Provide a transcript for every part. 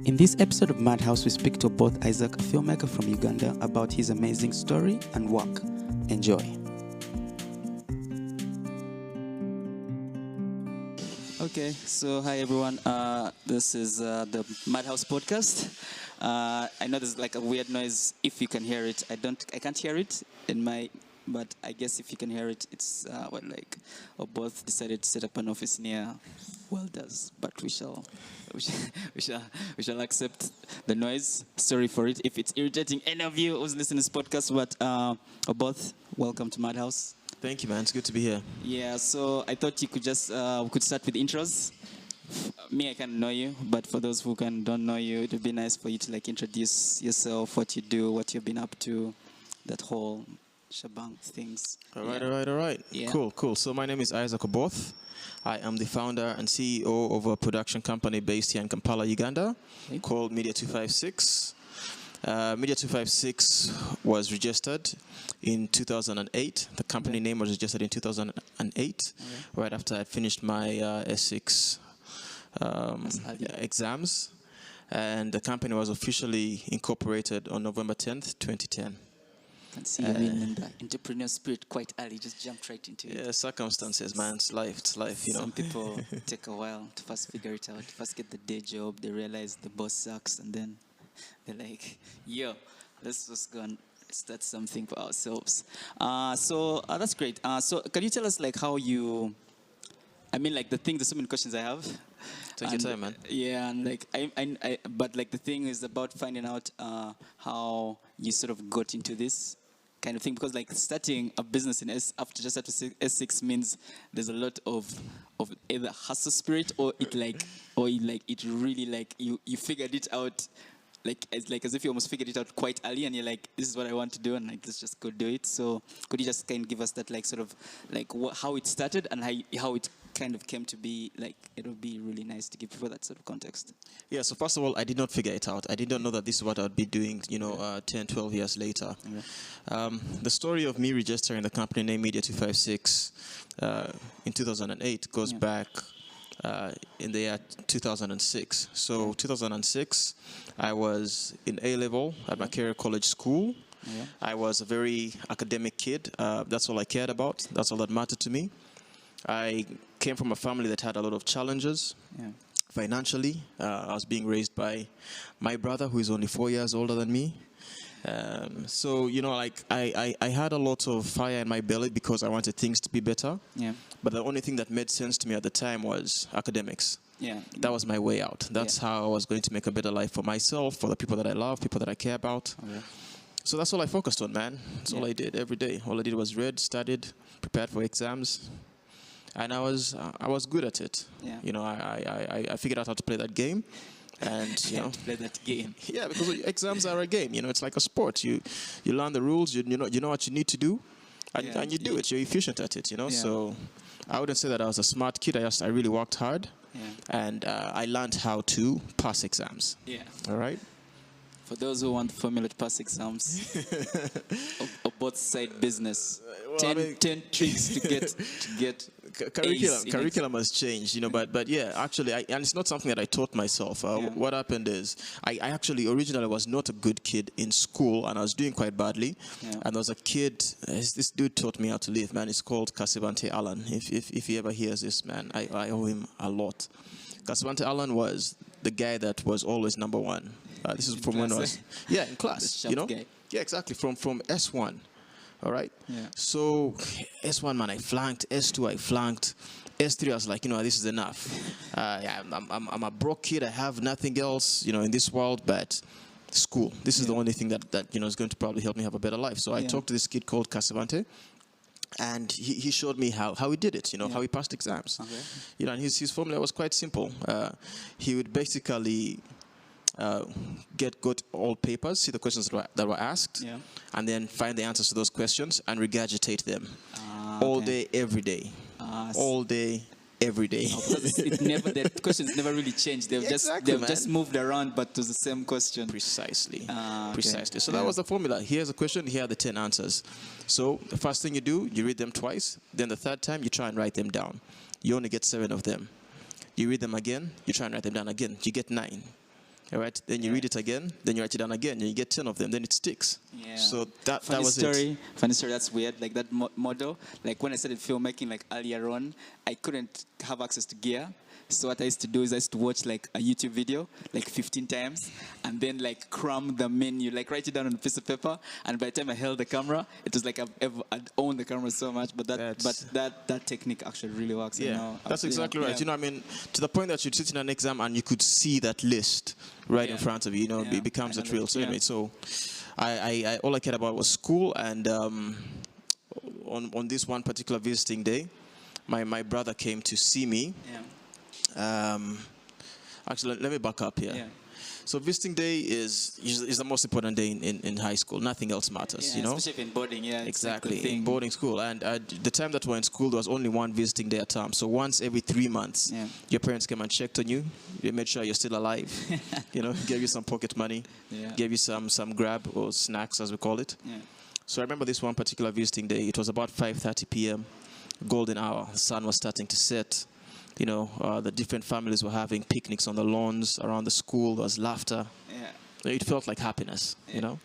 In this episode of Madhouse, we speak to Oboth Issac, a filmmaker from Uganda, about his amazing story and work. Enjoy. Okay, so hi everyone. This is the Madhouse Podcast. I know there's like a weird noise. If you can hear it, I can't hear it in my. But I guess if you can hear it, it's Oboth decided to set up an office near Welders. But we shall accept the noise. Sorry for it if it's irritating any of you who's listening to this podcast. But Oboth, welcome to Madhouse. Thank you, man. It's good to be here. Yeah. So I thought you could just we could start with intros. Me, I can know you, but for those who don't know you, it would be nice for you to like introduce yourself, what you do, what you've been up to, that whole shabang things. All right. Yeah. Cool. So my name is Issac Oboth. I am the founder and CEO of a production company based here in Kampala, Uganda, called Media 256. Media 256 was registered in 2008. The company name was registered in 2008, right after I finished my S6 exams. And the company was officially incorporated on November 10th, 2010. I can see you in the entrepreneur spirit quite early, just jumped right into it. Yeah, circumstances, man. It's life, you know. Some people take a while to first figure it out, first get the day job, they realize the boss sucks, and then they're like, yo, let's just go and start something for ourselves. So that's great. So can you tell us like how you, there's so many questions I have. Take your time, man. Yeah, and like but like the thing is about finding out how you sort of got into this kind of thing, because like starting a business in after S6 means there's a lot of either hustle spirit or it really you figured it out. As if you almost figured it out quite early, and you're like, this is what I want to do, and like let's just go do it. So could you just kind of give us that how it started and how it kind of came to be? Like it would be really nice to give people that sort of context. Yeah, so first of all, I did not figure it out. I did not know that this is what I'd be doing, 10, 12 years later. Okay. The story of me registering the company name Media 256 in 2008 goes back in the year 2006. So 2006, I was in A-level at Makerere College School. Yeah. I was a very academic kid. That's all I cared about. That's all that mattered to me. I came from a family that had a lot of challenges. Yeah. Financially, I was being raised by my brother, who is only 4 years older than me. So, I had a lot of fire in my belly because I wanted things to be better. Yeah. But the only thing that made sense to me at the time was academics. Yeah. That was my way out. That's how I was going to make a better life for myself, for the people that I love, people that I care about. Okay. So that's all I focused on, man. That's all I did every day. All I did was read, studied, prepared for exams. And I was good at it. Yeah. I figured out how to play that game. And to play that game. Yeah, because exams are a game. It's like a sport. You learn the rules. You know what you need to do, and you do it. You're efficient at it. Yeah. So I wouldn't say that I was a smart kid. I really worked hard, and I learned how to pass exams. Yeah. All right. For those who want the formula to pass exams, or both side business, 10 tricks to get curriculum has changed, but yeah, actually, and it's not something that I taught myself. What happened is, I actually originally was not a good kid in school, and I was doing quite badly. Yeah. And there was a kid, this dude taught me how to live, man. It's called Kasibante Allen. If he ever hears this, man, I owe him a lot. Kasibante Allen was the guy that was always number one. This is from when I was in class, guy. Yeah, exactly, from S1. All right. Yeah. So S1, man, I flanked. S2, I flanked. S3, I was like, this is enough. I'm a broke kid. I have nothing else, in this world but school. This is the only thing that is going to probably help me have a better life. So I talked to this kid called Kasibante, and he showed me how he did it. How he passed exams. Okay. And his formula was quite simple. He would basically get all papers, see the questions that were asked, and then find the answers to those questions and regurgitate them all day, every day. All day, every day. The questions never really changed. They've just moved around, but to the same question. Precisely. Precisely. So that was the formula. Here's a question, here are the 10 answers. So the first thing you do, you read them twice. Then the third time, you try and write them down. You only get 7 of them. You read them again, you try and write them down again. You get 9. All right, then you read it again, then you write it down again, and you get 10 of them, then it sticks. Yeah. So that Funny was story. it. Funny story. That's weird. Like that model. Like when I started filmmaking, like earlier on, I couldn't have access to gear. So what I used to do is I used to watch like a YouTube video like 15 times and then like cram the menu, like write it down on a piece of paper. And by the time I held the camera, it was like I'd owned the camera so much. But that technique actually really works. Yeah, you know? that's exactly right. Yeah. You know, I mean, to the point that you'd sit in an exam and you could see that list right in front of you. You know, it becomes a thrill. So anyway, so I all I cared about was school. And on this one particular visiting day, my brother came to see me. Yeah. Actually, let me back up here. Yeah. So visiting day is the most important day in high school. Nothing else matters, Yeah, you know. especially in boarding, yeah. Exactly, like in boarding school. And the time that we were in school, there was only one visiting day at a time. So once every 3 months, your parents came and checked on you. They made sure you're still alive. You know, gave you some pocket money, gave you some grab or snacks, as we call it. Yeah. So I remember this one particular visiting day. It was about 5:30 p.m., golden hour. The sun was starting to set. You know, the different families were having picnics on the lawns around the school. There was laughter. Yeah. It felt like happiness, you know.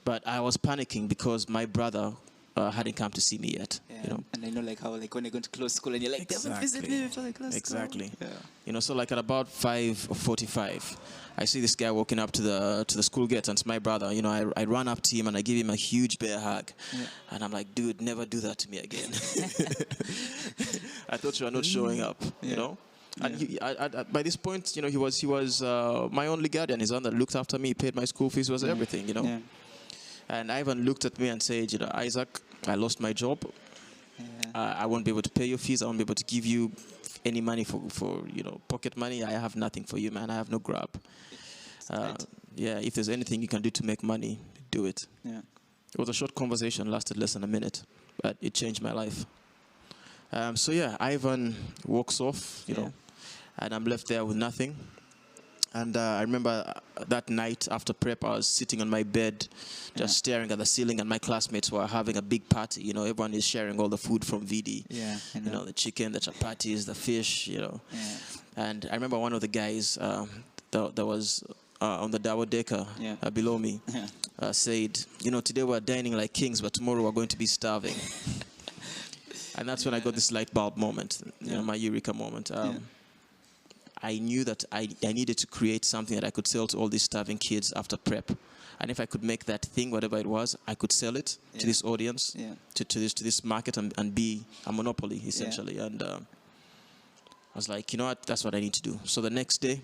But I was panicking because my brother hadn't come to see me yet. Yeah. You know. And I know like how like when you're going to close school and you're like, they haven't visited me before I close Exactly. school. Yeah. You know, so like at about 5:45, I see this guy walking up to the school gate, and it's my brother. You know, I run up to him and I give him a huge bear hug, and I'm like, dude, never do that to me again. I thought you were not showing up, you know. And by this point, you know, he was my only guardian. He's the one that looked after me, paid my school fees, was everything, you know. Yeah. And Ivan looked at me and said, you know, Isaac, I lost my job. I won't be able to pay your fees. I won't be able to give you any money for you know, pocket money. I have nothing for you, man. I have no grab. Yeah, if there's anything you can do to make money, do it. Yeah. It was a short conversation, lasted less than a minute, but it changed my life. So yeah, Ivan walks off, you know, and I'm left there with nothing. And I remember that night after prep, I was sitting on my bed, just staring at the ceiling, and my classmates were having a big party. You know, everyone is sharing all the food from VD. Yeah, you know, the chicken, the chapatis, the fish, you know. Yeah. And I remember one of the guys that was on the double decker below me said, you know, today we're dining like kings, but tomorrow we're going to be starving. And that's when I got this light bulb moment, you know, my eureka moment. I knew that I needed to create something that I could sell to all these starving kids after prep. And if I could make that thing, whatever it was, I could sell it to this audience, to this market, and be a monopoly, essentially. And I was like, you know what, that's what I need to do. So the next day,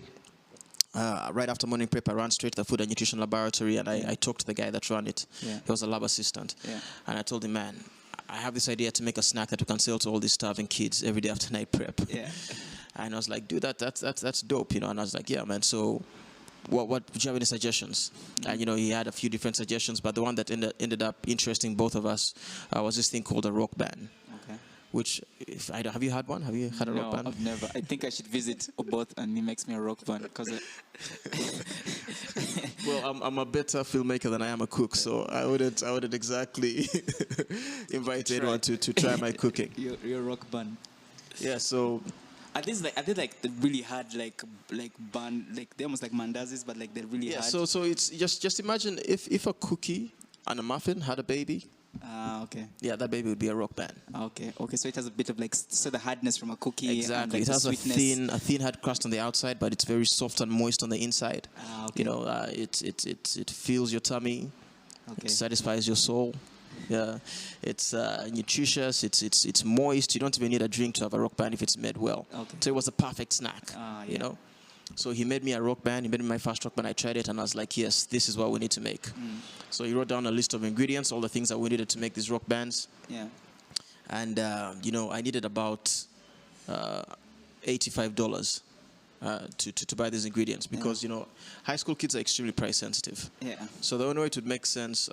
right after morning prep, I ran straight to the food and nutrition laboratory, and I talked to the guy that ran it. He was a lab assistant. And I told him, man, I have this idea to make a snack that we can sell to all these starving kids every day after night prep. And I was like, dude, that's dope, you know. And I was like, yeah, man. So, what do you have any suggestions? And you know, he had a few different suggestions, but the one that ended up interesting both of us was this thing called a rock band. Okay. Which, have you had one? Have you had a rock band? No, I've never. I think I should visit Oboth, and he makes me a rock band because. Well, I'm a better filmmaker than I am a cook, so I wouldn't exactly invite anyone to try my cooking. Your rock band. Yeah. So. I did like the really hard like bun, like they're almost like mandazis, but like they're really hard. So it's just imagine if a cookie and a muffin had a baby. Okay. Yeah, that baby would be a rock band. Okay. So it has a bit of like the hardness from a cookie. Exactly. And, like, it has a thin hard crust on the outside, but it's very soft and moist on the inside. Okay. You know, it fills your tummy. Okay. It satisfies your soul. Yeah, it's nutritious. It's moist. You don't even need a drink to have a rock band if it's made well. Okay. So it was a perfect snack. You know. So he made me a rock band. He made me my first rock band. I tried it and I was like, yes, this is what we need to make. So he wrote down a list of ingredients, all the things that we needed to make these rock bands. Yeah. And you know, I needed about $85. To buy these ingredients because you know, high school kids are extremely price sensitive. Yeah. So the only way it would make sense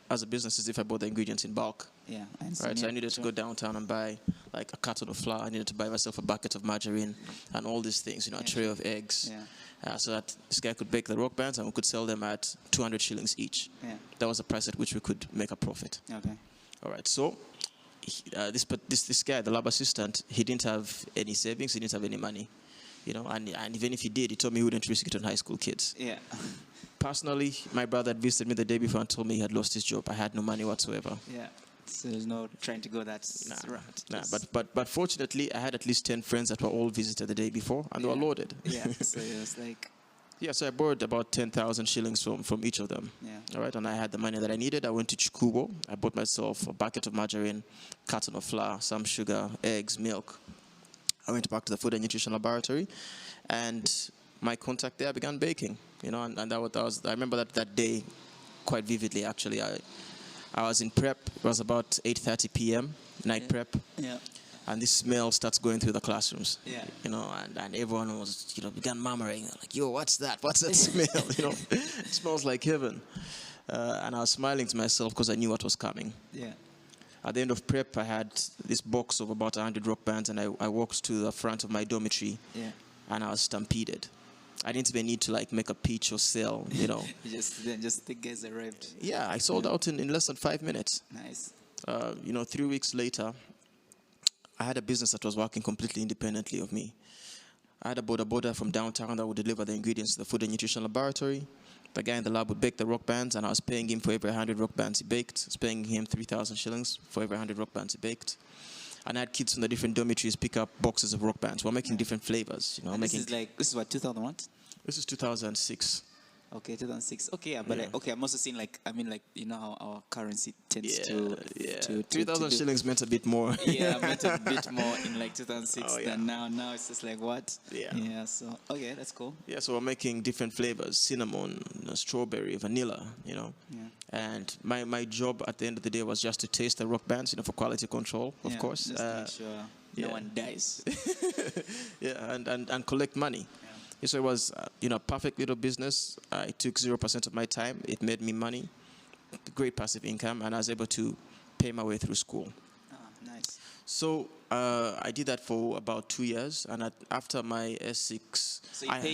as a business is if I bought the ingredients in bulk. Yeah. Right. So I needed to go downtown and buy like a carton of flour. I needed to buy myself a bucket of margarine and all these things. You know, a tray of eggs. Yeah. So that this guy could bake the rock bands and we could sell them at 200 shillings each. Yeah. That was the price at which we could make a profit. Okay. All right. So this guy, the lab assistant, he didn't have any savings. He didn't have any money. You know, and even if he did, he told me he wouldn't risk it on high school kids. Yeah. Personally, my brother had visited me the day before and told me he had lost his job. I had no money whatsoever. Yeah. So there's no trying to go that route. But fortunately, I had at least 10 friends that were all visited the day before, and they were loaded. Yeah. So it was like. Yeah, so I borrowed about 10,000 shillings from each of them. Yeah. All right, and I had the money that I needed. I went to Chikubo. I bought myself a bucket of margarine, carton of flour, some sugar, eggs, milk. I went back to the Food and Nutrition Laboratory, and my contact there began baking. You know, and that was I remember that day quite vividly. Actually, I was in prep. It was about 8:30 p.m. night prep. Yeah. And this smell starts going through the classrooms. Yeah. You know, and everyone was, began murmuring, like, yo, what's that? What's that smell? You know, it smells like heaven. And I was smiling to myself because I knew what was coming. Yeah. At the end of prep, I had this box of about 100 rock bands, and I walked to the front of my dormitory, and I was stampeded. I didn't even need to, like, make a pitch or sell, you know. just the guys arrived. Yeah, I sold out in less than 5 minutes. Nice. 3 weeks later, I had a business that was working completely independently of me. I had a boda from downtown that would deliver the ingredients to the Food and Nutrition Laboratory. The guy in the lab would bake the rock bands, and I was paying him for every 100 rock bands he baked. I was paying him 3,000 shillings for every 100 rock bands he baked. And I had kids from the different dormitories pick up boxes of rock bands. We're making different flavors. You know, this is what, 2001? This is 2006. Okay, 2006. Okay, yeah, but I'm also seeing how our currency tends to 3,000 shillings meant a bit more. Yeah, meant a bit more in like 2006 than now. Now it's just like what? Yeah. Yeah. So okay, that's cool. Yeah, so we're making different flavors: cinnamon, strawberry, vanilla. You know. Yeah. And my job at the end of the day was just to taste the rock bands, for quality control, of course. Just to make sure no one dies. Yeah, and collect money. So it was, a perfect little business. It took 0% of my time. It made me money, great passive income, and I was able to pay my way through school. Nice. So I did that for about 2 years, and after my S6...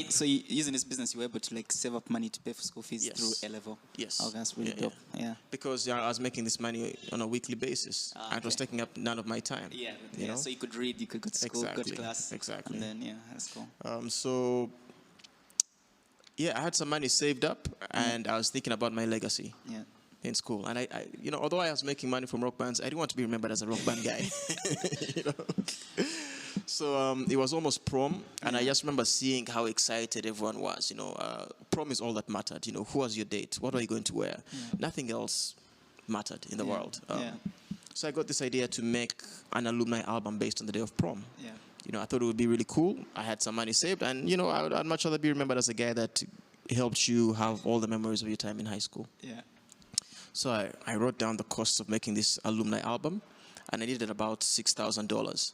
So using this business, you were able to like save up money to pay for school fees through A-level? Yes. Oh, that's really dope. Yeah. Because I was making this money on a weekly basis, and it was taking up none of my time. Yeah, you know? So you could read, you could go to school, go to class. Exactly. And then, that's cool. I had some money saved up, and I was thinking about my legacy. Yeah. In school, and I although I was making money from rock bands, I didn't want to be remembered as a rock band guy. So it was almost prom, and I just remember seeing how excited everyone was. Prom is all that mattered. Who was your date? What were you going to wear? Nothing else mattered in the world. So I got this idea to make an alumni album based on the day of prom. Yeah. I thought it would be really cool. I had some money saved, and I'd much rather be remembered as a guy that helped you have all the memories of your time in high school. Yeah. So I wrote down the costs of making this alumni album, and I needed about $6,000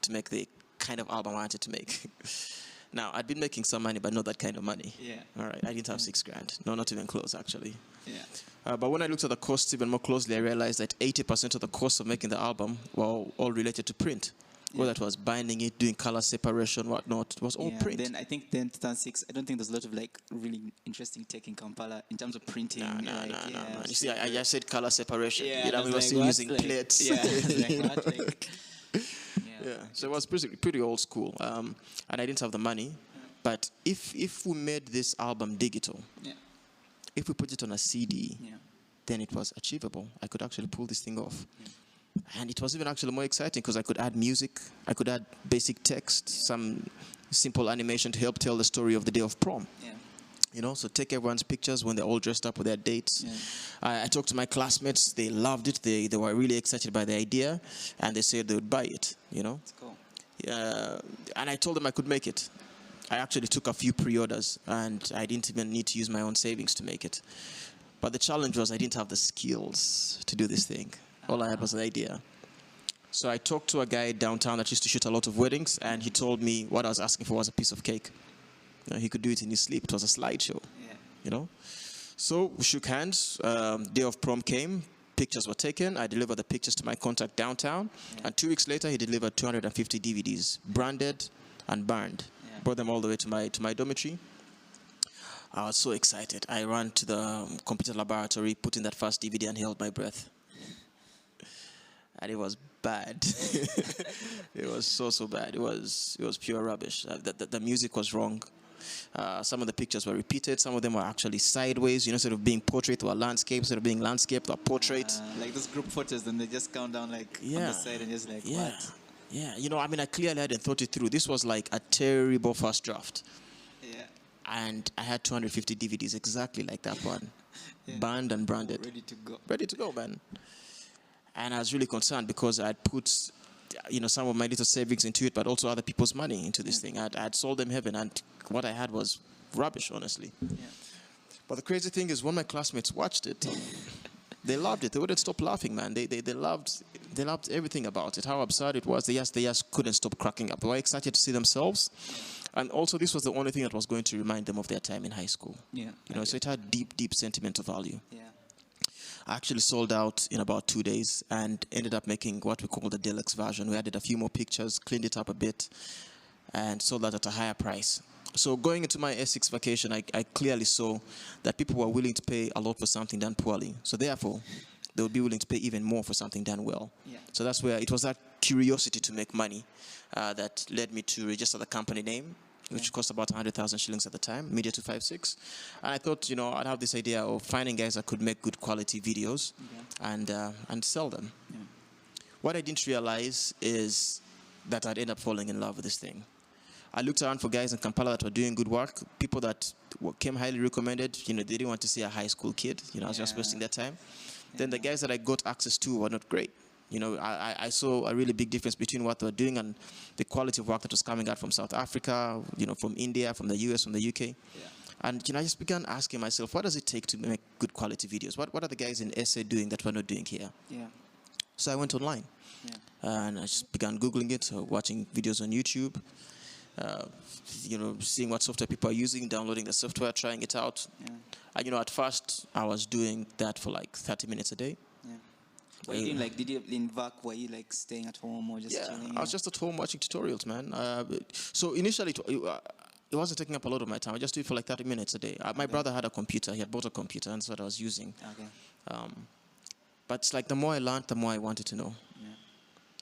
to make the kind of album I wanted to make. Now, I'd been making some money, but not that kind of money. Yeah. All right, I didn't have $6,000. No, not even close, actually. Yeah. But when I looked at the costs even more closely, I realized that 80% of the cost of making the album were all related to print. Whether it was binding it, doing color separation, whatnot, it was all print. Then I think 2006, I don't think there's a lot of like really interesting tech in Kampala in terms of printing. No. You see, I just said color separation. We were still using plates. So it was pretty old school, and I didn't have the money. But if we made this album digital, if we put it on a CD, then it was achievable. I could actually pull this thing off. And it was even actually more exciting because I could add music, I could add basic text, some simple animation to help tell the story of the day of prom. Yeah. So take everyone's pictures when they're all dressed up with their dates. Yeah. I talked to my classmates, they loved it, they were really excited by the idea, and they said they would buy it, That's cool. And I told them I could make it. I actually took a few pre-orders, and I didn't even need to use my own savings to make it. But the challenge was I didn't have the skills to do this thing. All I had was an idea. So I talked to a guy downtown that used to shoot a lot of weddings, and he told me what I was asking for was a piece of cake. He could do it in his sleep. It was a slideshow, So we shook hands. Day of prom came. Pictures were taken. I delivered the pictures to my contact downtown. And 2 weeks later, he delivered 250 DVDs, branded and burned. Brought them all the way to my dormitory. I was so excited. I ran to the computer laboratory, put in that first DVD, and held my breath. And it was bad. It was so bad. It was pure rubbish. The music was wrong. Some of the pictures were repeated. Some of them were actually sideways. Instead of being portrait or landscape, instead of being landscape or portrait. Like those group photos, and they just count down like on the side and just like what? Yeah, I clearly hadn't thought it through. This was like a terrible first draft. Yeah. And I had 250 DVDs exactly like that one. Banned and branded. Ready to go, man. And I was really concerned because I'd put, some of my little savings into it, but also other people's money into this thing. I'd sold them heaven, and what I had was rubbish, honestly. Yeah. But the crazy thing is, when my classmates watched it, they loved it. They wouldn't stop laughing, man. They loved everything about it. How absurd it was. They just couldn't stop cracking up. They were excited to see themselves. And also, this was the only thing that was going to remind them of their time in high school. Yeah. So it had deep sentimental value. Yeah. I actually sold out in about 2 days and ended up making what we call the deluxe version. We added a few more pictures, cleaned it up a bit, and sold that at a higher price. So going into my Essex vacation, I clearly saw that people were willing to pay a lot for something done poorly. So therefore, they would be willing to pay even more for something done well. Yeah. So that's where it was that curiosity to make money that led me to register the company name, which cost about 100,000 shillings at the time, Media 256. And I thought, I'd have this idea of finding guys that could make good quality videos and sell them. Yeah. What I didn't realize is that I'd end up falling in love with this thing. I looked around for guys in Kampala that were doing good work, people that came highly recommended. They didn't want to see a high school kid. I was just wasting their time. Yeah. Then the guys that I got access to were not great. I saw a really big difference between what they were doing and the quality of work that was coming out from South Africa, from India, from the US, from the UK. Yeah. And, I just began asking myself, what does it take to make good quality videos? What are the guys in SA doing that we're not doing here? Yeah. So I went online. Yeah. And I just began Googling it, watching videos on YouTube, seeing what software people are using, downloading the software, trying it out. Yeah. And, at first, I was doing that for like 30 minutes a day. What you doing? Did you in VAC? Were you staying at home or just chilling? I was just at home watching tutorials, man. So initially, it wasn't taking up a lot of my time. I just do it for like 30 minutes a day. My brother had a computer. He had bought a computer, and that's what I was using. Okay. But it's like the more I learned, the more I wanted to know.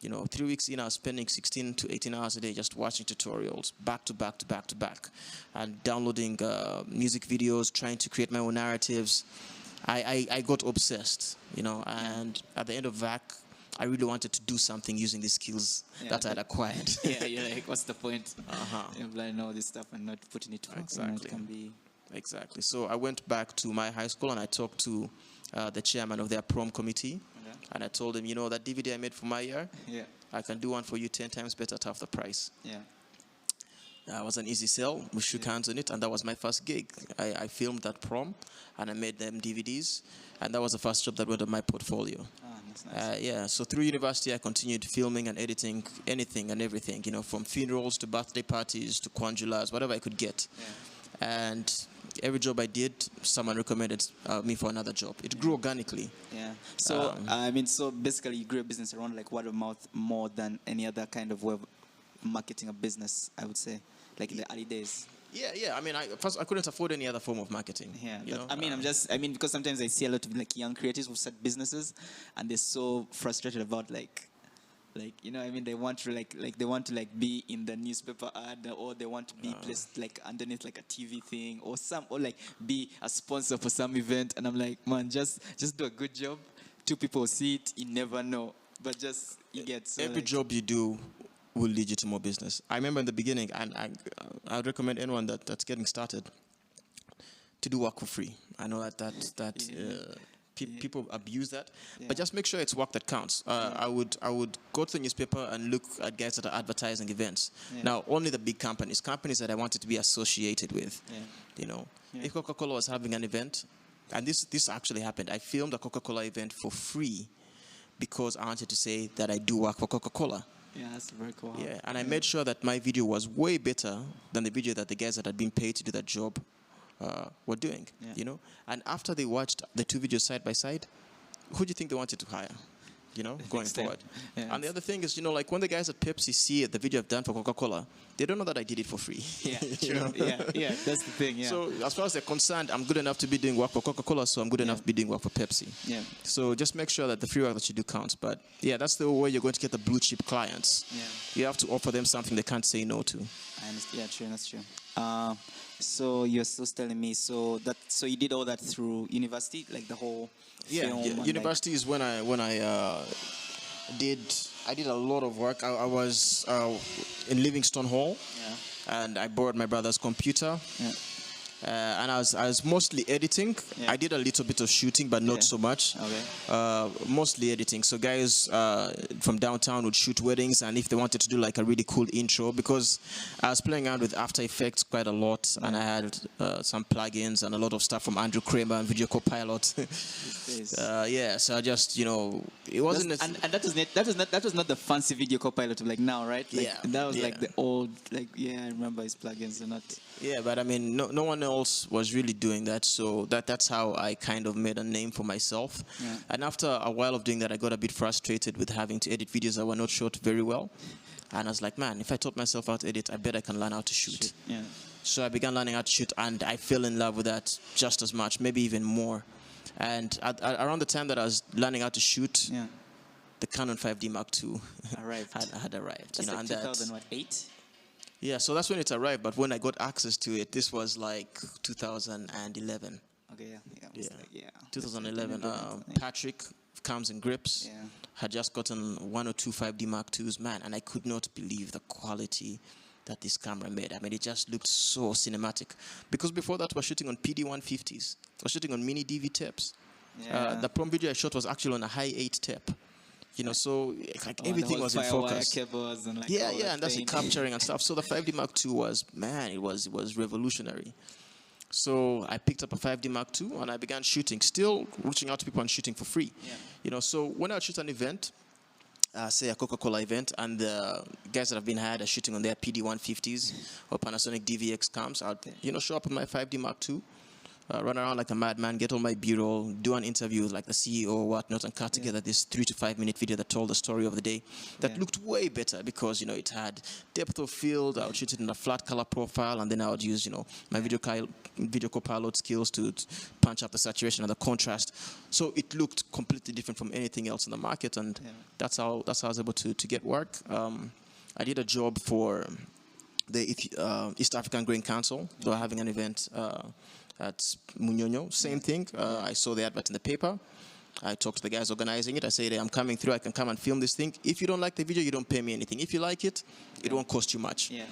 Yeah. 3 weeks in, I was spending 16 to 18 hours a day just watching tutorials, back to back to back to back, and downloading music videos, trying to create my own narratives. I got obsessed, and at the end of VAC, I really wanted to do something using these skills that I'd acquired. You're like, what's the point? If I know this stuff and not putting it to work. Exactly. It can be... Exactly. So I went back to my high school and I talked to the chairman of their prom committee. Okay. And I told him, that DVD I made for my year, I can do one for you 10 times better at half the price. Yeah. It was an easy sell. We shook hands on it, and that was my first gig. I filmed that prom, and I made them DVDs, and that was the first job that went on my portfolio. That's nice. So through university, I continued filming and editing anything and everything, from funerals to birthday parties to quandulas, whatever I could get. Yeah. And every job I did, someone recommended me for another job. It grew organically. Yeah. So, so basically you grew a business around word of mouth more than any other kind of way of marketing a business, I would say. In the early days. Yeah. First I couldn't afford any other form of marketing. Yeah. Because sometimes I see a lot of young creatives who start businesses and they're so frustrated about they want to they want to be in the newspaper ad, or they want to be placed underneath a TV thing or be a sponsor for some event, and I'm like, man, just do a good job. 2 people see it, you never know, but just you get every job you do will lead you to more business. I remember in the beginning, and I would recommend anyone that's getting started to do work for free. I know that people abuse that, but just make sure it's work that counts. I would go to the newspaper and look at guys that are advertising events. Yeah. Now, only the big companies that I wanted to be associated with. Yeah. If Coca-Cola was having an event, and this actually happened, I filmed a Coca-Cola event for free because I wanted to say that I do work for Coca-Cola. Yeah, that's very cool. Yeah, and I made sure that my video was way better than the video that the guys that had been paid to do that job were doing. Yeah. And after they watched the 2 videos side by side, who do you think they wanted to hire? going forward. Yeah, and the other thing is, like when the guys at Pepsi see the video I've done for Coca-Cola, they don't know that I did it for free. Yeah, true. Yeah, that's the thing. Yeah. So as far as they're concerned, I'm good enough to be doing work for Coca-Cola, so I'm good enough to be doing work for Pepsi. Yeah. So just make sure that the free work that you do counts. But yeah, that's the way you're going to get the blue chip clients. Yeah. You have to offer them something they can't say no to. I understand. Yeah, true. That's true. So you're still telling me, so you did all that through university, like the whole film. Yeah. University is when I did a lot of work. I was in Livingstone Hall, and I borrowed my brother's computer. Yeah. And I was mostly editing. Yeah. I did a little bit of shooting, but not so much. Okay. Mostly editing. So guys from downtown would shoot weddings, and if they wanted to do like a really cool intro, because I was playing around with After Effects quite a lot, and I had some plugins and a lot of stuff from Andrew Kramer and Video Copilot. So I just, it wasn't. And that was not the fancy Video Copilot like now, right? Like, that was like the old, I remember his plugins are not. Yeah, but I mean, no one else was really doing that, so that's how I kind of made a name for myself. Yeah. And after a while of doing that, I got a bit frustrated with having to edit videos that were not shot very well. And I was like, man, if I taught myself how to edit, I bet I can learn how to shoot. Yeah. So I began learning how to shoot, and I fell in love with that just as much, maybe even more. And around the time that I was learning how to shoot, the Canon 5D Mark II had arrived. That's like 2008? Yeah, so that's when it arrived. But when I got access to it, this was like 2011. Okay, yeah. 2011. Patrick Cams and Grips had just gotten 1 or 2 5D Mark IIs, man, and I could not believe the quality that this camera made. I mean, it just looked so cinematic. Because before that, we're shooting on PD-150s. We're shooting on mini DV tapes. Yeah. The prom video I shot was actually on a high 8 tape. So like everything was in focus. Cables and and that's it, capturing and stuff. So the 5D Mark II was revolutionary. So I picked up a 5D Mark II and I began shooting, still reaching out to people and shooting for free. Yeah. So when I shoot an event, say a Coca-Cola event, and the guys that have been hired are shooting on their PD-150s or Panasonic DVX cams, I'll show up with my 5D Mark II. Run around like a madman, get on my B-roll, do an interview with like the CEO or whatnot, and cut together this 3 to 5 minute video that told the story of the day. That looked way better because it had depth of field. I would shoot it in a flat color profile, and then I would use my video copilot skills to punch up the saturation and the contrast. So it looked completely different from anything else in the market, and that's how I was able to get work. I did a job for the East African Grain Council. They were having an event at Munyonyo, same thing. I saw the advert in the paper. I talked to the guys organizing it. I said, hey, I'm coming through. I can come and film this thing. If you don't like the video, you don't pay me anything. If you like it, it won't cost you much. Yeah.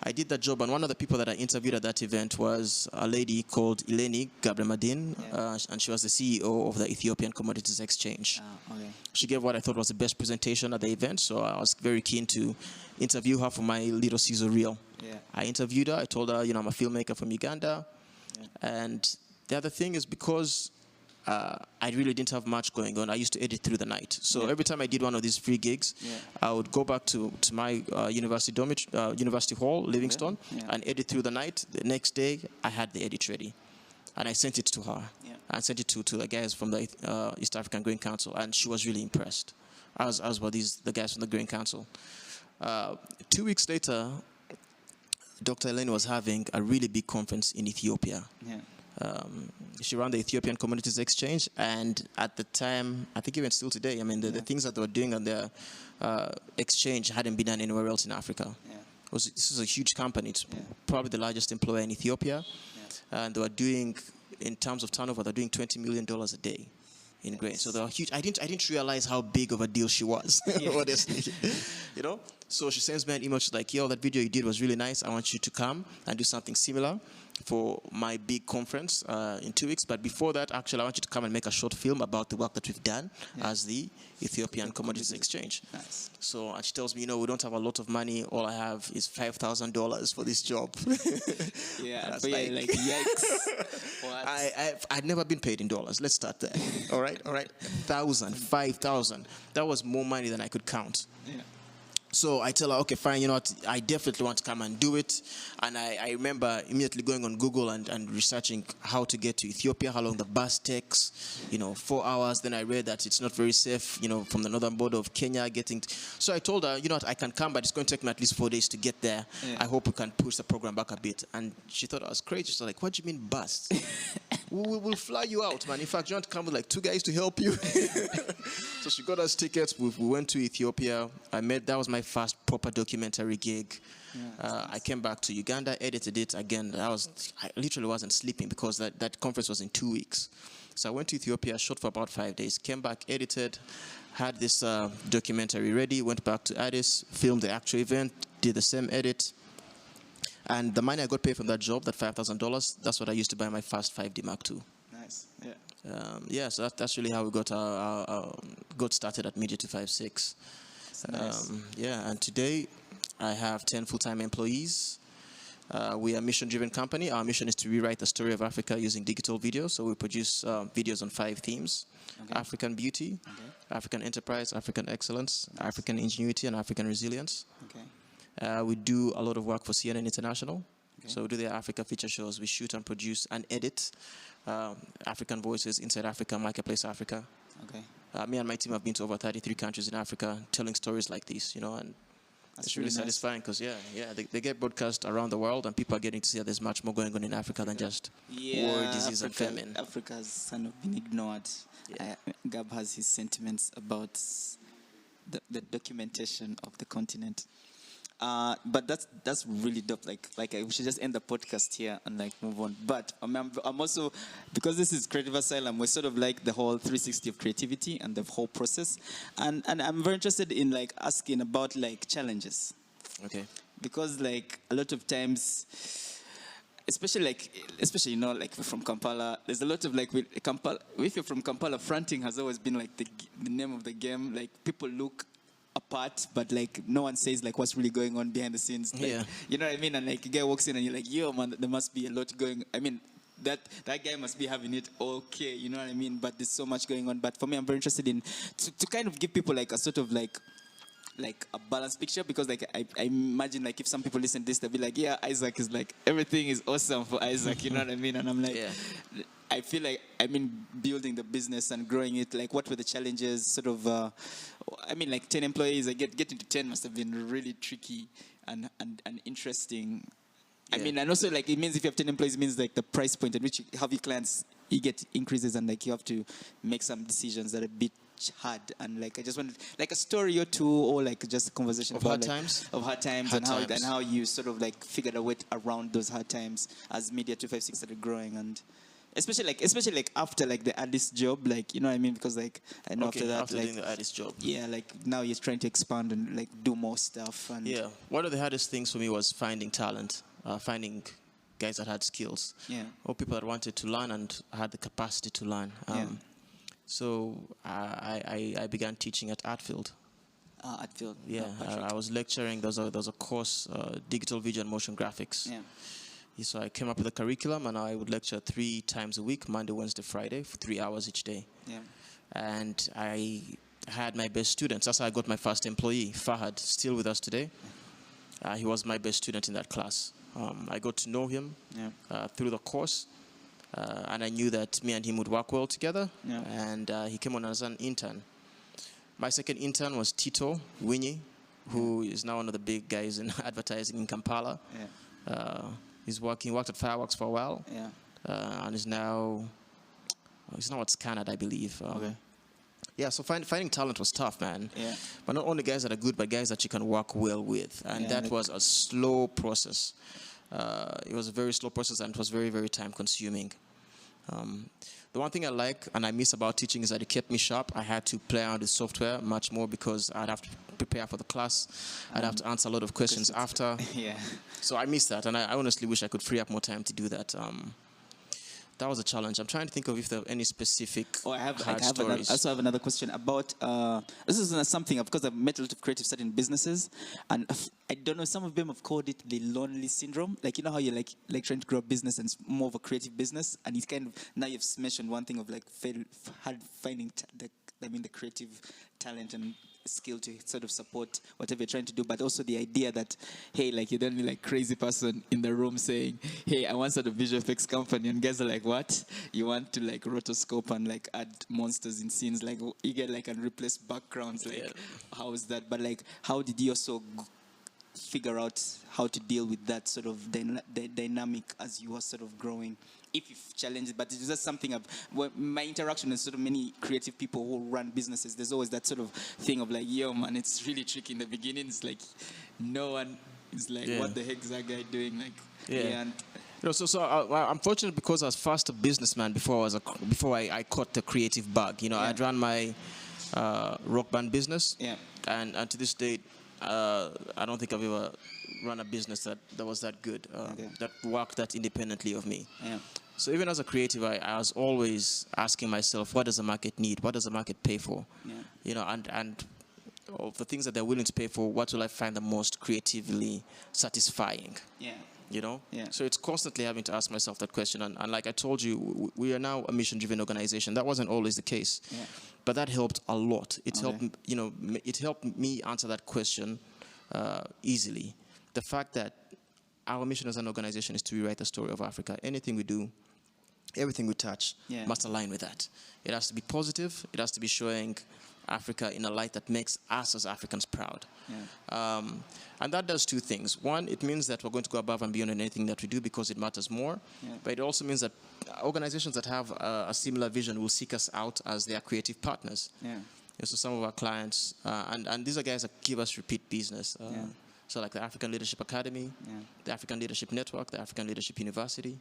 I did that job, and one of the people that I interviewed at that event was a lady called Eleni Gabremadin, and she was the CEO of the Ethiopian Commodities Exchange. Okay. She gave what I thought was the best presentation at the event, so I was very keen to interview her for my Little Caesar reel. Yeah. I interviewed her. I told her, I'm a filmmaker from Uganda. And the other thing is because I really didn't have much going on, I used to edit through the night. So every time I did one of these free gigs, I would go back to my university hall, Livingstone, and edit through the night. The next day, I had the edit ready. And I sent it to her. Yeah. I sent it to the guys from the East African Grain Council, and she was really impressed, as were the guys from the Grain Council. 2 weeks later, Dr. Eleni was having a really big conference in Ethiopia. Yeah. She ran the Ethiopian Commodities Exchange, and at the time, I think even still today, the things that they were doing on their exchange hadn't been done anywhere else in Africa. Yeah. This is a huge company. It's probably the largest employer in Ethiopia. Yeah. And they were doing, in terms of turnover, they're doing $20 million a day in grain. So they were huge. I didn't realize how big of a deal she was, honestly. So she sends me an email. She's like, yo, that video you did was really nice. I want you to come and do something similar for my big conference in 2 weeks. But before that, actually, I want you to come and make a short film about the work that we've done as the Ethiopian Commodities Exchange. Nice. So she tells me, we don't have a lot of money. All I have is $5,000 for this job. But yikes. What? I'd never been paid in dollars. Let's start there. All right. 1,000, 5,000. That was more money than I could count. Yeah. So I tell her, okay, fine, you know what, I definitely want to come and do it. And I remember immediately going on Google and researching how to get to Ethiopia, how long the bus takes, 4 hours. Then I read that it's not very safe, from the northern border of Kenya so I told her, you know what, I can come, but it's going to take me at least 4 days to get there. Yeah. I hope we can push the program back a bit. And she thought I was crazy. She's like, what do you mean bus? We'll fly you out, man. In fact, you want to come with like 2 guys to help you? So she got us tickets. We went to Ethiopia. That was my first proper documentary gig. Yeah, I came back to Uganda, edited it again. I literally wasn't sleeping because that conference was in 2 weeks. So I went to Ethiopia, shot for about 5 days, came back, edited, had this documentary ready, went back to Addis, filmed the actual event, did the same edit. And the money I got paid from that job, that $5,000, that's what I used to buy my first 5D Mark II. Nice, yeah. So that's really how we got started at Media 256. Nice. And today I have 10 full-time employees. We are a mission-driven company. Our mission is to rewrite the story of Africa using digital video. So we produce videos on 5 themes: African beauty, African enterprise, African excellence, African ingenuity, and African resilience. We do a lot of work for CNN International. So we do their Africa feature shows. We shoot and produce and edit African voices inside Africa, Marketplace Africa. Me and my team have been to over 33 countries in Africa telling stories like this, and it's really satisfying because, they get broadcast around the world and people are getting to see that there's much more going on in Africa than just war, disease, and famine. Africa has kind of been ignored. Gab has his sentiments about the documentation of the continent. But that's really dope. Like we should just end the podcast here and move on. But I'm also, because this is Creative Asylum, we're sort of like the whole 360 of creativity and the whole process. And I'm very interested in asking about challenges. Okay. Because a lot of times, especially from Kampala, there's a lot of Kampala. If you're from Kampala, fronting has always been the name of the game. People look apart, but no one says what's really going on behind the scenes. You know what I mean? And a guy walks in and you're like, yo man, there must be a lot going. I mean, that guy must be having it okay, you know what I mean? But there's so much going on. But for me, I'm very interested in to kind of give people a sort of a balanced picture, because I imagine if some people listen to this, they'll be like, yeah, Issac is everything is awesome for Issac, you know what I mean? And I'm I feel building the business and growing it, what were the challenges? Sort of, 10 employees, getting to 10 must have been really tricky and interesting. And also it means if you have 10 employees, it means the price point at which you have your clients, you get increases, and you have to make some decisions that are a bit hard. And I just wanted a story or two, or just a conversation of about hard times, and how you sort of figured a way around those hard times as Media 256 started growing. And especially after the Addis job, you know what I mean? Because I know after that, doing the Addis job, now you're trying to expand and do more stuff. And one of the hardest things for me was finding talent, finding guys that had skills, or people that wanted to learn and had the capacity to learn. So I began teaching at Artfield. Artfield. I was lecturing. There was a course, digital video and motion graphics. So I came up with a curriculum, and I would lecture 3 times a week, Monday, Wednesday, Friday, for 3 hours each day. And I had my best students. That's how I got my first employee, Fahad, still with us today. He was my best student in that class. I got to know him through the course, and I knew that me and him would work well together. And he came on as an intern. My second intern was Tito Winnie, who is now one of the big guys in advertising in Kampala. He worked at Fireworks for a while, and he's now at Canada, I believe. So finding talent was tough, man. But not only guys that are good, but guys that you can work well with. And that was a slow process. It was a very slow process, and it was very, very time consuming. The one thing I like and I miss about teaching is that it kept me sharp. I had to play around with software much more because I'd have to prepare for the class. I'd have to answer a lot of questions after. So I miss that, and I honestly wish I could free up more time to do that. That was a challenge. I'm trying to think of if there are any specific hard stories. I also have another question about, this is something, because I've met a lot of creatives starting businesses, and I don't know, some of them have called it the lonely syndrome. You know how you're like trying to grow a business and it's more of a creative business, and it's kind of, now you've mentioned one thing of finding the creative talent and skill to sort of support whatever you're trying to do, but also the idea that, hey, like you're the only like crazy person in the room saying, hey, I want sort of visual effects company, and guys are like, what? You want to like rotoscope and like add monsters in scenes, like you get like and replace backgrounds, like how is that? But like, how did you also figure out how to deal with that sort of dynamic as you are sort of growing? If you've challenged it, but it's just something my interaction with sort of many creative people who run businesses, there's always that sort of thing of like, yo man, it's really tricky in the beginning. It's like no one is like, what the heck is that guy doing? Like, and I'm fortunate because I was first a businessman before I caught the creative bug. I'd run my rock band business, and to this date, I don't think I've ever run a business that was that good, that worked that independently of me. So even as a creative, I was always asking myself, what does the market need? What does the market pay for? And of the things that they're willing to pay for, what will I find the most creatively satisfying? So it's constantly having to ask myself that question. And like I told you, we are now a mission-driven organization. That wasn't always the case, but that helped a lot. It helped me answer that question easily. The fact that our mission as an organization is to rewrite the story of Africa. Anything we do, everything we touch must align with that. It has to be positive. It has to be showing Africa in a light that makes us as Africans proud. And that does two things. One, it means that we're going to go above and beyond in anything that we do because it matters more. But it also means that organizations that have a similar vision will seek us out as their creative partners. So some of our clients, and these are guys that give us repeat business. So like the African Leadership Academy, the African Leadership Network, the African Leadership University.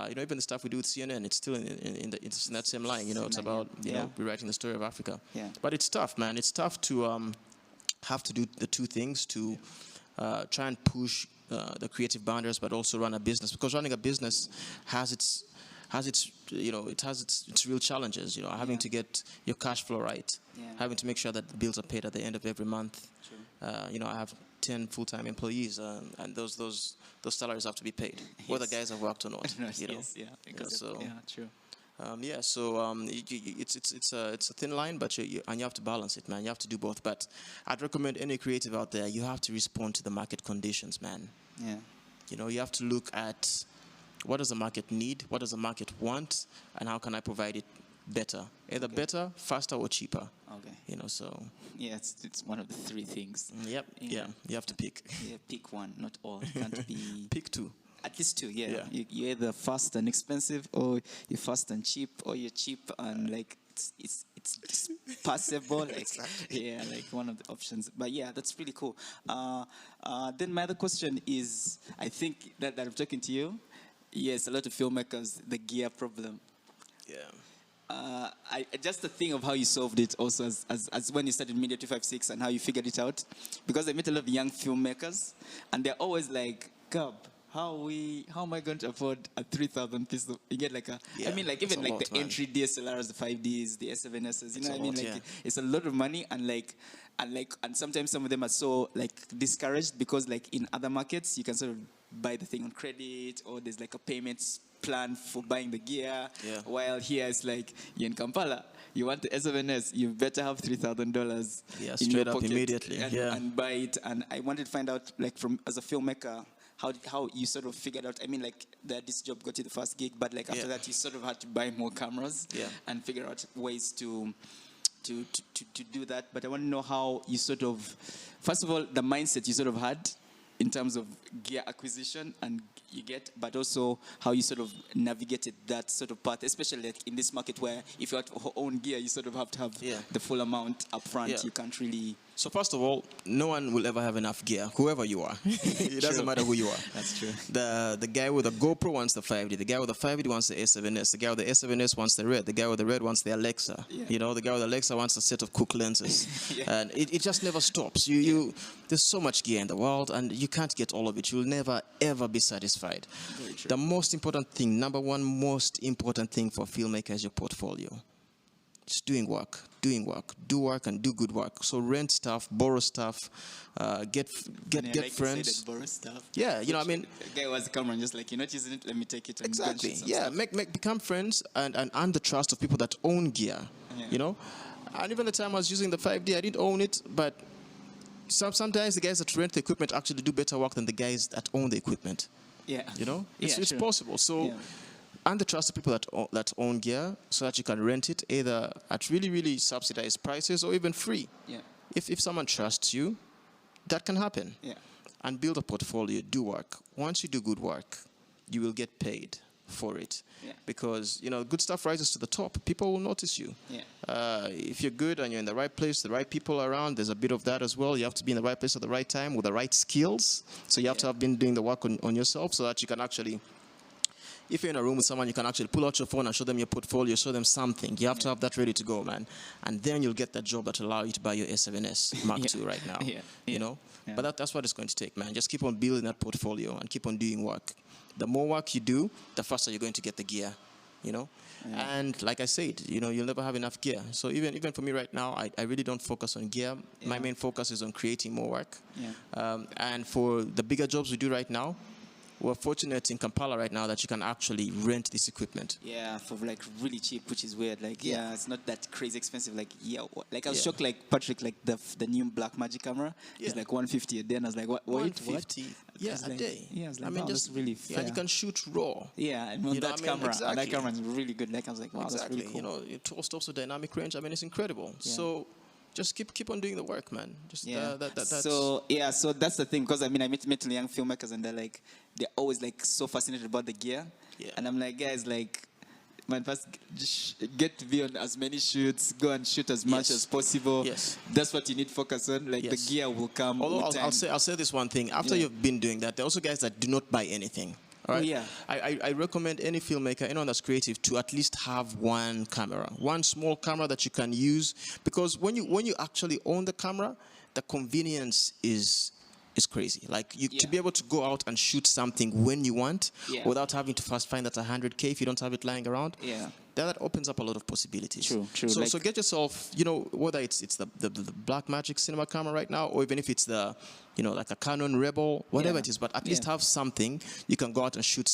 Even the stuff we do with CNN, it's still in that same line. It's about rewriting the story of Africa. But it's tough, man. It's tough to have to do the two things, to try and push the creative boundaries, but also run a business, because running a business has its real challenges. Having to get your cash flow right, having to make sure that the bills are paid at the end of every month. I have 10 full-time employees, and those salaries have to be paid, whether guys have worked or not. It's a thin line, but you have to balance it, man. You have to do both. But I'd recommend any creative out there, you have to respond to the market conditions, man. You have to look at what does the market need, what does the market want, and how can I provide it better, either better, faster, or cheaper. It's one of the three things. You have to pick. Pick one, not all. It can't be. Pick two. At least two. You're either fast and expensive, or you're fast and cheap, or you're cheap and like it's just passable. Like like one of the options. But that's really cool. Then my other question is, I think that I'm talking to you. Yes, a lot of filmmakers, the gear problem. Just the thing of how you solved it also as when you started Media 256 and how you figured it out, because I met a lot of young filmmakers and they're always like, Gab, how am I going to afford a 3,000 piece of, you get like even like the entry DSLRs, the 5Ds, the S7Ss, it's a lot of money, and sometimes some of them are so like discouraged because like in other markets you can sort of buy the thing on credit, or there's like a payments plan for buying the gear, while here it's like, you're in Kampala, you want the S7S, you better have $3,000 in your pocket immediately and buy it. And I wanted to find out, like, from as a filmmaker, how you sort of figured out. I mean, like, that this job got you the first gig, but like after that you sort of had to buy more cameras and figure out ways to do that. But I want to know how you sort of, first of all, the mindset you sort of had in terms of gear acquisition and but also how you sort of navigated that sort of path, especially like in this market where if you have to own gear, you sort of have to have the full amount up front. You can't really. So first of all, no one will ever have enough gear, whoever you are. It doesn't matter who you are. That's true. The guy with the GoPro wants the 5D. The guy with the 5D wants the S7S. The guy with the S7S wants the Red. The guy with the Red wants the Alexa. The guy with the Alexa wants a set of Cook lenses. And it just never stops. There's so much gear in the world, and you can't get all of it. You'll never, ever be satisfied. The most important thing, number one most important thing for a filmmaker is your portfolio. Just doing work, do work and do good work. So rent stuff, borrow stuff, get friends. Borrow stuff. Yeah, I mean, a guy was a camera and just like, you're not using it, let me take it. And exactly. Yeah, become friends and earn the trust of people that own gear. And even the time I was using the 5D, I didn't own it, but sometimes the guys that rent the equipment actually do better work than the guys that own the equipment. Yeah. You know? It's true. possible. So, and the trust the people that own gear so that you can rent it either at really, really subsidized prices or even free. Yeah. If someone trusts you, that can happen. Yeah. And build a portfolio, do work. Once you do good work, you will get paid for it. Yeah. Because, you know, good stuff rises to the top. People will notice you. Yeah. If you're good and you're in the right place, the right people around, there's a bit of that as well. You have to be in the right place at the right time with the right skills. So you have to have been doing the work on yourself so that you can actually, if you're in a room with someone, you can actually pull out your phone and show them your portfolio, show them something. You have to have that ready to go, man. And then you'll get that job that will allow you to buy your A7S Mark II right now. You know? Yeah. But that's what it's going to take, man. Just keep on building that portfolio and keep on doing work. The more work you do, the faster you're going to get the gear, you know? Yeah. And like I said, you know, you'll never have enough gear. So even for me right now, I really don't focus on gear. Yeah. My main focus is on creating more work. Yeah. And for the bigger jobs we do right now, we're fortunate in Kampala right now that you can actually rent this equipment. Yeah, for like really cheap, which is weird. Like, yeah, it's not that crazy expensive. Like, like I was shocked. Like Patrick, like the new Blackmagic camera is like 150 a day, and I was like, what? 150? Yeah, a day. Yeah, I was like, I mean, just really fair. And you can shoot raw. Yeah, and on that camera, and that camera is really good. Like I was like, wow, that's really cool. You know, 12 stops of dynamic range. I mean, it's incredible. Yeah. So. Just keep on doing the work, man. Just that's so that's the thing, because I mean I met young filmmakers and they're always like so fascinated about the gear, and I'm like, guys, like, man, first just get to be on as many shoots, go and shoot as much as possible. Yes, that's what you need to focus on. Like the gear will come. Although I'll say this one thing: after you've been doing that, there are also guys that do not buy anything. Right? Oh, yeah. I recommend any filmmaker, anyone that's creative, to at least have one camera, one small camera that you can use. Because when you actually own the camera, the convenience is crazy. Like to be able to go out and shoot something when you want, without having to first find that 100K if you don't have it lying around. Yeah. That opens up a lot of possibilities. True. So get yourself, you know, whether it's the Blackmagic cinema camera right now, or even if it's the, you know, like a Canon Rebel, whatever it is, but at least have something you can go out and shoot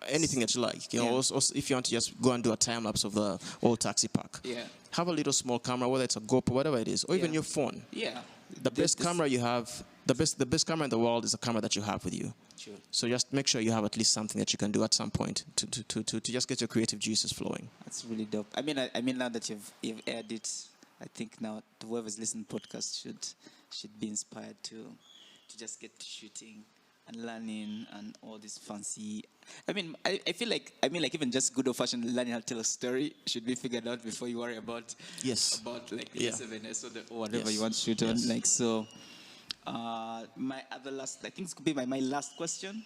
anything that you like. You know, also if you want to just go and do a time lapse of the old taxi park. Yeah. Have a little small camera, whether it's a GoPro, whatever it is, or even your phone. Yeah. The best camera you have, the best camera in the world is a camera that you have with you. Sure. So just make sure you have at least something that you can do at some point to just get your creative juices flowing. That's really dope. I mean now that you've aired it, I think now whoever's listening to the podcast should be inspired to just get to shooting and learning and all this fancy. I mean, I feel like even just good old fashioned learning how to tell a story should be figured out before you worry about like the A7S or whatever you want to shoot on. Like so. My other last, I think this could be my last question,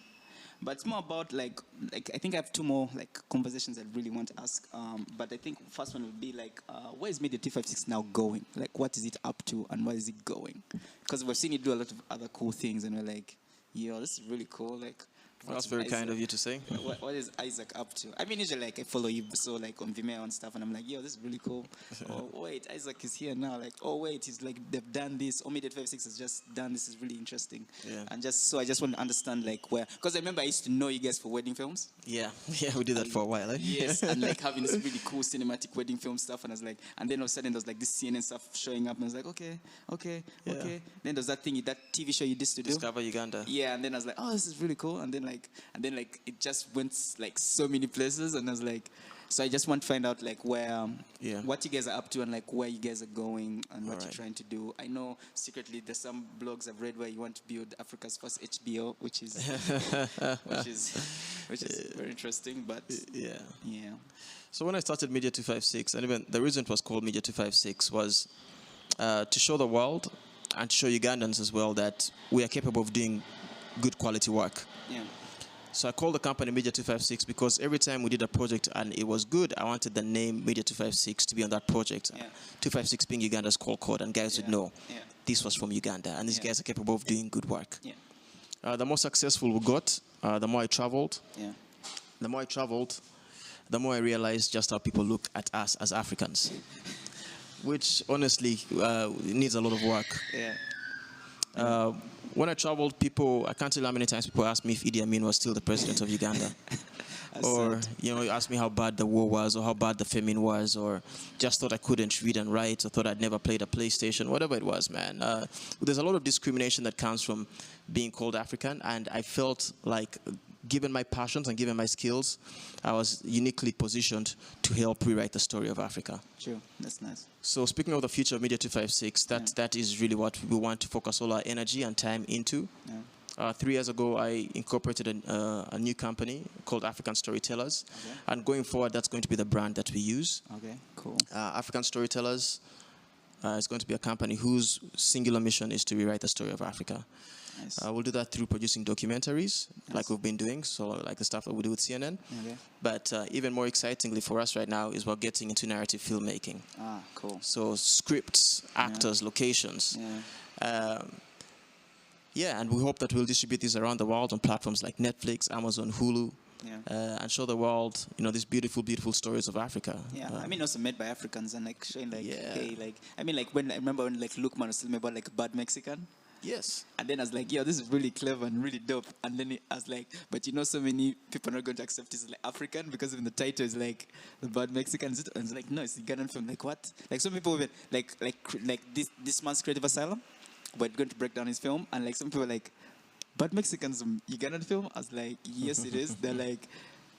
but it's more about like I think I have two more like conversations I really want to ask. But I think first one would be like, where is Media 256 now going? Like, what is it up to and where is it going? Because we've seen it do a lot of other cool things, and we're like, yo, this is really cool. Like, that's very kind of you to say. What is Issac up to? I mean, usually like I follow you so like on Vimeo and stuff, and I'm like, yo, this is really cool. Oh wait, Issac is here now. Like, oh wait, he's like they've done this. Media 256 has just done this. Is really interesting. Yeah. And I just want to understand like where, because I remember I used to know you guys for wedding films. Yeah, we did that for a while. Eh? Yes, and like having this really cool cinematic wedding film stuff, and I was like, and then all of a sudden there was like this CNN stuff showing up, and I was like, okay. Then there's that TV show you used to do, Discover Uganda. Yeah, and then I was like, oh, this is really cool, and then it just went like so many places, and I was like, so I just want to find out like where, what you guys are up to, and like where you guys are going, and what you're trying to do. I know secretly there's some blogs I've read where you want to build Africa's first HBO, which is very interesting. But yeah. So when I started Media 256, and even the reason it was called Media 256 was to show the world and to show Ugandans as well that we are capable of doing good quality work. Yeah. So I called the company Media 256 because every time we did a project and it was good, I wanted the name Media 256 to be on that project. Yeah. 256 being Uganda's call code, and guys would know this was from Uganda, and these guys are capable of doing good work. Yeah. The more successful we got, the more I traveled. Yeah. The more I traveled, the more I realized just how people look at us as Africans, which honestly needs a lot of work. Yeah. When I traveled, I can't tell you how many times people asked me if Idi Amin was still the president of Uganda. or you asked me how bad the war was, or how bad the famine was, or just thought I couldn't read and write, or thought I'd never played a PlayStation, whatever it was, man. There's a lot of discrimination that comes from being called African, and I felt like, given my passions and given my skills, I was uniquely positioned to help rewrite the story of Africa. True, that's nice. So speaking of the future of Media 256, that is really what we want to focus all our energy and time into. Yeah. 3 years ago, I incorporated a new company called African Storytellers. Okay. And going forward, that's going to be the brand that we use. Okay, cool. African Storytellers is going to be a company whose singular mission is to rewrite the story of Africa. Nice. We'll do that through producing documentaries, like we've been doing, so like the stuff that we do with CNN. Okay. But even more excitingly for us right now is we're getting into narrative filmmaking. Cool. So scripts, actors, locations. And we hope that we'll distribute these around the world on platforms like Netflix, Amazon, Hulu, and show the world, these beautiful, beautiful stories of Africa. Yeah, also made by Africans, and like showing like, hey, like, when I remember when like Lukman was telling me about like Bad Mexican. Yes. And then I was like, yo, this is really clever and really dope. And then I was like, but so many people are not going to accept this as like African because even the title is like the Bad Mexicans. And it's like, no, it's a Ghanaian film. Like what? Like some people like this man's Creative Asylum, we're going to break down his film, and like some people are like, Bad Mexicans, Ugandan film? I was like, yes, it is. They're like,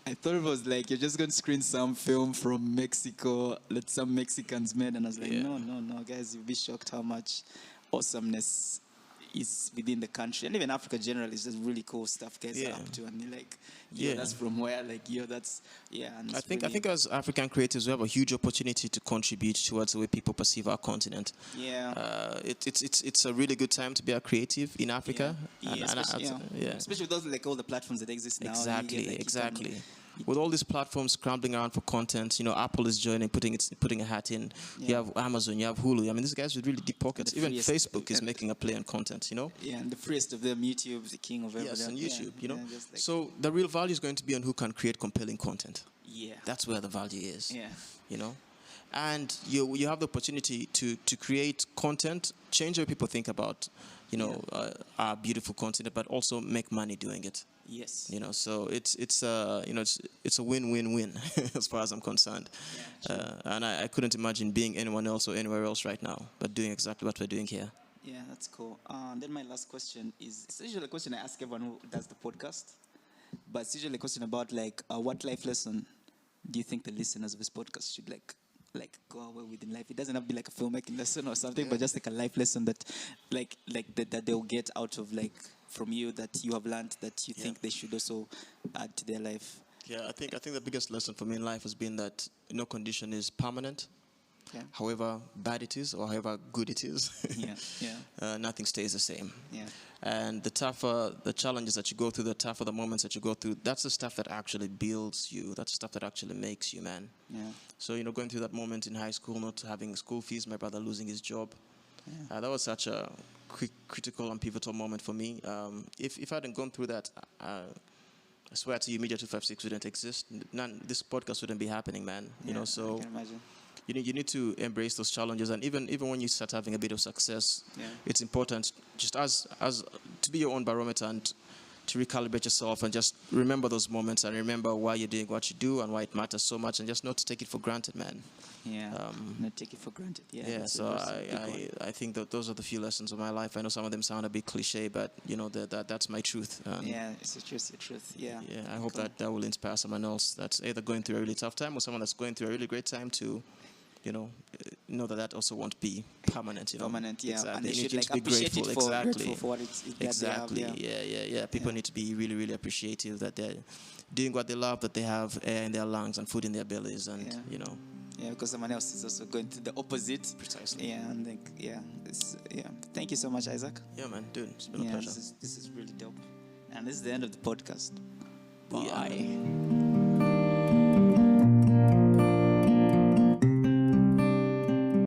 I thought it was like, you're just going to screen some film from Mexico that some Mexicans made. And I was like, no, guys, you'll be shocked how much awesomeness is within the country, and even Africa generally is just really cool stuff guys are up to, and you're like, that's from where, like, that's and I think as African creators we have a huge opportunity to contribute towards the way people perceive our continent. It's a really good time to be a creative in Africa, especially with those, like, all the platforms that exist now. Exactly. With all these platforms scrambling around for content, Apple is joining, putting a hat in. You have Amazon, you have Hulu. I mean, these guys with really deep pockets. Even Facebook is making a play on content, Yeah, and the freest of them, YouTube, the king of everything. Yes, on YouTube, So the real value is going to be on who can create compelling content. Yeah. That's where the value is. Yeah. And you have the opportunity to create content, change the way people think about, our beautiful content, but also make money doing it. Yes. So it's a win-win-win as far as I'm concerned. And I couldn't imagine being anyone else or anywhere else right now, but doing exactly what we're doing here. Yeah, that's cool. Then my last question is, it's usually a question I ask everyone who does the podcast, but it's usually a question about like, what life lesson do you think the listeners of this podcast should like go away with in life? It doesn't have to be like a filmmaking lesson or something, but just like a life lesson that that they'll get out of, like, from you, that you have learned, that you think they should also add to their life. Yeah, I think the biggest lesson for me in life has been that no condition is permanent. Yeah. However bad it is or however good it is, nothing stays the same. Yeah. And the tougher the challenges that you go through, the tougher the moments that you go through, that's the stuff that actually builds you. That's the stuff that actually makes you, man. Yeah. So, going through that moment in high school, not having school fees, my brother losing his job, that was such a critical and pivotal moment for me. If I hadn't gone through that, I swear to you, Media 256 wouldn't exist. This podcast wouldn't be happening, man. So I can imagine. You need to embrace those challenges, and even when you start having a bit of success, it's important just as to be your own barometer and to recalibrate yourself and just remember those moments and remember why you're doing what you do and why it matters so much, and just not to take it for granted, man. Not take it for granted. So I think that those are the few lessons of my life. I know some of them sound a bit cliche, but that's my truth. It's your truth. I hope that will inspire someone else that's either going through a really tough time or someone that's going through a really great time to know that also won't be permanent. Permanent, Exactly. And they should be appreciate grateful. it grateful for what exactly. They have. People need to be really, really appreciative that they're doing what they love, that they have air in their lungs and food in their bellies, and because someone else is also going through the opposite. Precisely. Thank you so much, Isaac. Yeah, man, dude, it's been a pleasure. This is really dope. And this is the end of the podcast. Bye.